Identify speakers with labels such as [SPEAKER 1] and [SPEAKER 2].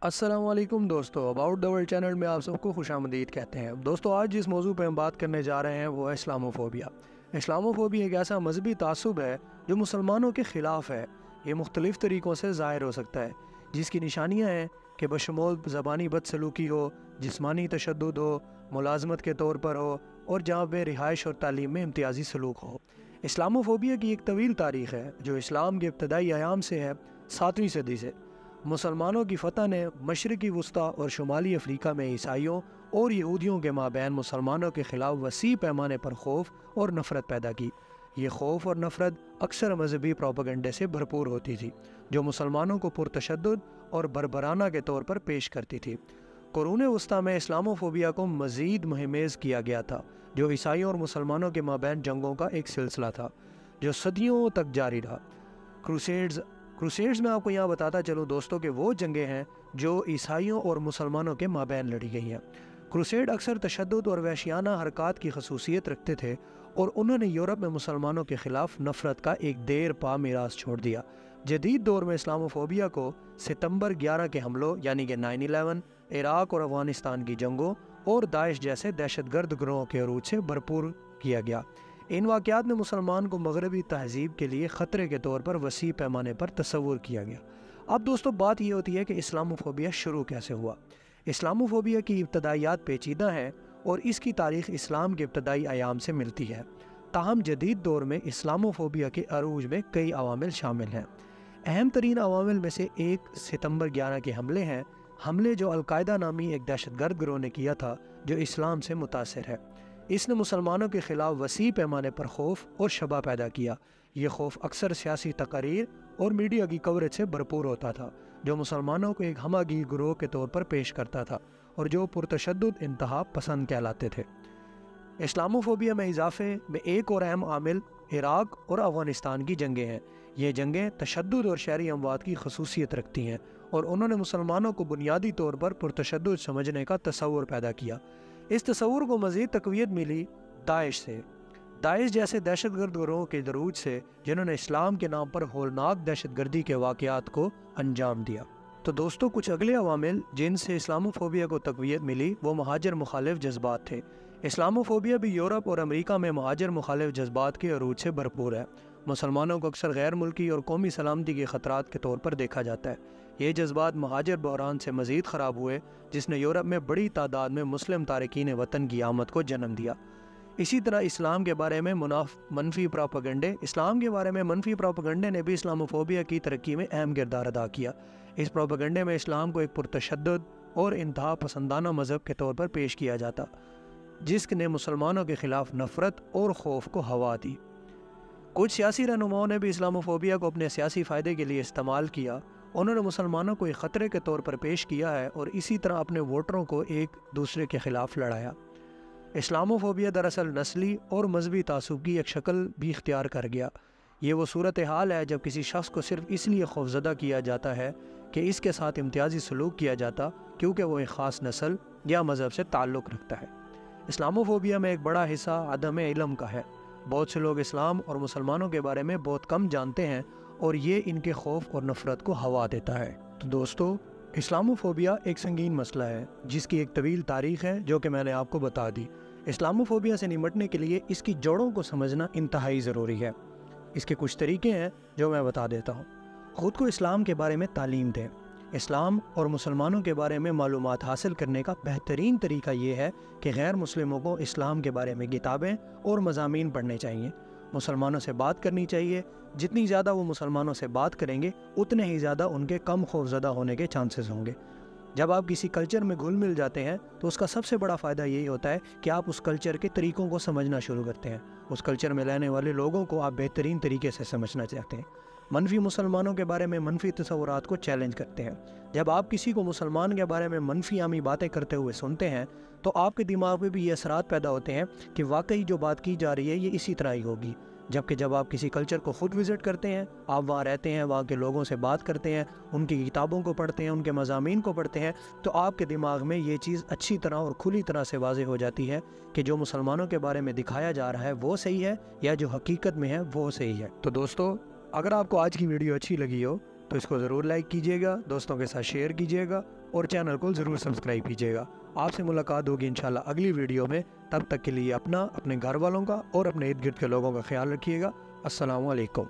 [SPEAKER 1] अस्सलाम वालेकुम दोस्तों, अबाउट द वर्ल्ड चैनल में आप सबको खुशामदीद कहते हैं। दोस्तों, आज जिस मौजू पे हम बात करने जा रहे हैं वो है इस्लामोफोबिया। इस्लामोफोबिया एक ऐसा मजहबी तासुब है जो मुसलमानों के ख़िलाफ़ है। ये मुख्तलिफ़ तरीक़ों से ज़ाहिर हो सकता है, जिसकी निशानियाँ हैं कि बशमूल ज़बानी बदसलूकी हो, जिस्मानी तशद्दुद हो, मुलाजमत के तौर पर हो और जहाँ पे रिहाइश और तालीम में इम्तियाज़ी सलूक हो। इस्लामोफोबिया की एक तवील तारीख़ है जो इस्लाम के इब्तदाई अयाम से है, 7वीं सदी से। मुसलमानों की फ़तह ने मशरक़ी वस्ता और शुमाली अफ्रीका में ईसाइयों और यहूदियों के माबैन मुसलमानों के ख़िलाफ़ वसी पैमाने पर खौफ और नफ़रत पैदा की। ये खौफ और नफ़रत अक्सर मजहबी प्रोपेगेंडे से भरपूर होती थी, जो मुसलमानों को पुरतशद्दुद और बरबराना के तौर पर पेश करती थी। कुरून वस्ता में इस्लामोफोबिया को मज़ीद मुहिमेज़ किया गया था, जो ईसाइयों और मुसलमानों के माबैन जंगों का एक सिलसिला था जो सदियों तक जारी रहा। क्रूसेड्स में आपको यहाँ बताता चलूँ दोस्तों कि वो जंगें हैं जो ईसाइयों और मुसलमानों के माबैन लड़ी गई हैं। क्रूसेड अक्सर तशद्दुद और वहशियाना हरकत की खसूसियत रखते थे और उन्होंने यूरोप में मुसलमानों के ख़िलाफ़ नफ़रत का एक देर पा मीरास छोड़ दिया। जदीद दौर में इस्लामोफोबिया को सितंबर 11 के हमलों यानी कि 9/11, इराक़ और अफ़गानिस्तान की जंगों और दाइश जैसे दहशतगर्द ग्रोहों के अरूज से भरपूर किया गया। इन वाक़यात ने मुसलमान को मगरबी तहज़ीब के लिए ख़तरे के तौर पर वसी पैमाने पर तस्वुर किया गया। अब दोस्तों, बात ये होती है कि इस्लामोफोबिया शुरू कैसे हुआ। इस्लामोफोबिया की इब्तदाइयात पेचीदा हैं और इसकी तारीख़ इस्लाम के इब्तदाई अयाम से मिलती है। ताहम जदीद दौर में इस्लामोफोबिया के अरूज में कई अवामिल शामिल हैं। अहम तरीन अवामिल में से एक सितंबर 11 के हमले हैं। हमले जो अलकायदा नामी एक दहशतगर्द गिरोह ने किया था, जो इस्लाम से मुतासिर है। इसने मुसलमानों के ख़िलाफ़ वसी पैमाने पर खौफ और शबा पैदा किया। ये खौफ अक्सर सियासी तकारीर और मीडिया की कवरेज से भरपूर होता था, जो मुसलमानों को एक हमागी गिरोह के तौर पर पेश करता था और जो पुरतशद्दुद इंतहा पसंद कहलाते थे। इस्लामोफोबिया में इजाफे में एक और अहम आमिल इराक़ और अफ़गानिस्तान की जंगें हैं। ये जंगें तशद्दुद और शहरी अमवात की खसूसियत रखती हैं और उन्होंने मुसलमानों को बुनियादी तौर पर पुरतशद्दुद समझने का तसव्वुर पैदा किया। इस तस्वुर को मज़ीद तक़वियत मिली दाइश से। दाइश जैसे दहशतगर्द गिरोह के दरूज से, जिन्होंने इस्लाम के नाम पर होलनाक दहशतगर्दी के वाक़यात को अंजाम दिया। तो दोस्तों, कुछ अगले अवामिल जिनसे इस्लामोफोबिया को तक़वियत मिली वो महाजर मुखालिफ जज्बात थे। इस्लामोफोबिया भी यूरोप और अमेरिका में महाजर मुखालिफ जज्बात के अरूज से भरपूर है। मुसलमानों को अक्सर गैर मुल्की और कौमी सलामती के ख़तरात के तौर पर देखा जाता है। ये जज्बात महाजर बहरान से मज़ीद ख़राब हुए, जिसने यूरोप में बड़ी तादाद में मुस्लिम तारकीन वतन की आमद को जन्म दिया। इसी तरह इस्लाम के बारे में मनफी प्रोपेगेंडे ने भी इस्लामोफोबिया की तरक्की में अहम किरदार अदा किया। इस प्रोपेगेंडे में इस्लाम को एक पुरतशद्दुद और इंतहा पसंदाना मज़हब के तौर पर पेश किया जाता, जिसने मुसलमानों के ख़िलाफ़ नफ़रत और खौफ को हवा दी। कुछ सियासी रहनुमाओं ने भी इस्लामोफोबिया को अपने सियासी फ़ायदे के लिए इस्तेमाल किया। उन्होंने मुसलमानों को एक ख़तरे के तौर पर पेश किया है और इसी तरह अपने वोटरों को एक दूसरे के ख़िलाफ़ लड़ाया। इस्लामोफोबिया दरअसल नस्ली और मजहबी तासुब की एक शक्ल भी इख्तियार कर गया। ये वो सूरत हाल है जब किसी शख्स को सिर्फ इसलिए खौफजदा किया जाता है कि इसके साथ इम्तियाजी सलूक किया जाता क्योंकि वो एक ख़ास नस्ल या मज़हब से ताल्लुक़ रखता है। इस्लामोफोबिया में एक बड़ा हिस्सा अदम इल्म का है। बहुत से लोग इस्लाम और मुसलमानों के बारे में बहुत कम जानते हैं और ये इनके खौफ और नफ़रत को हवा देता है। तो दोस्तों, इस्लामोफोबिया एक संगीन मसला है जिसकी एक तवील तारीख़ है जो कि मैंने आपको बता दी। इस्लामोफोबिया से निमटने के लिए इसकी जड़ों को समझना इंतहाई ज़रूरी है। इसके कुछ तरीके हैं जो मैं बता देता हूँ। ख़ुद को इस्लाम के बारे में तालीम दें। इस्लाम और मुसलमानों के बारे में मालूमात हासिल करने का बेहतरीन तरीका ये है कि गैर मुस्लिमों को इस्लाम के बारे में किताबें और मज़ामीन पढ़ने चाहिए। मुसलमानों से बात करनी चाहिए। जितनी ज़्यादा वो मुसलमानों से बात करेंगे उतने ही ज़्यादा उनके कम खौफज़दा होने के चांसेस होंगे। जब आप किसी कल्चर में घुल मिल जाते हैं तो उसका सबसे बड़ा फ़ायदा यही होता है कि आप उस कल्चर के तरीक़ों को समझना शुरू करते हैं। उस कल्चर में रहने वाले लोगों को आप बेहतरीन तरीके से समझना चाहते हैं। मनफी मुसलमानों के बारे में मनफी तस्वुरात को चैलेंज करते हैं। जब आप किसी को मुसलमान के बारे में मनफी आमी बातें करते हुए सुनते हैं तो आपके दिमाग में भी ये असरात पैदा होते हैं कि वाकई जो बात की जा रही है ये इसी तरह ही होगी। जबकि जब आप किसी कल्चर को ख़ुद विज़िट करते हैं, आप वहाँ रहते हैं, वहाँ के लोगों से बात करते हैं, उनकी किताबों को पढ़ते हैं, उनके मज़ामीन को पढ़ते हैं, तो आपके दिमाग में ये चीज़ अच्छी तरह और खुली तरह से वाज़ेह हो जाती है कि जो मुसलमानों के बारे में दिखाया जा रहा है वो सही है या जो हकीकत में है वो सही है। तो दोस्तों, अगर आपको आज की वीडियो अच्छी लगी हो تو اس کو ضرور لائک کیجیے گا، دوستوں کے ساتھ شیئر کیجیے گا اور چینل کو ضرور سبسکرائب کیجیے گا۔ آپ سے ملاقات ہوگی انشاءاللہ اگلی ویڈیو میں، تب تک کے لیے اپنا، اپنے گھر والوں کا اور اپنے ارد گرد کے لوگوں کا خیال رکھیے گا۔ السلام علیکم۔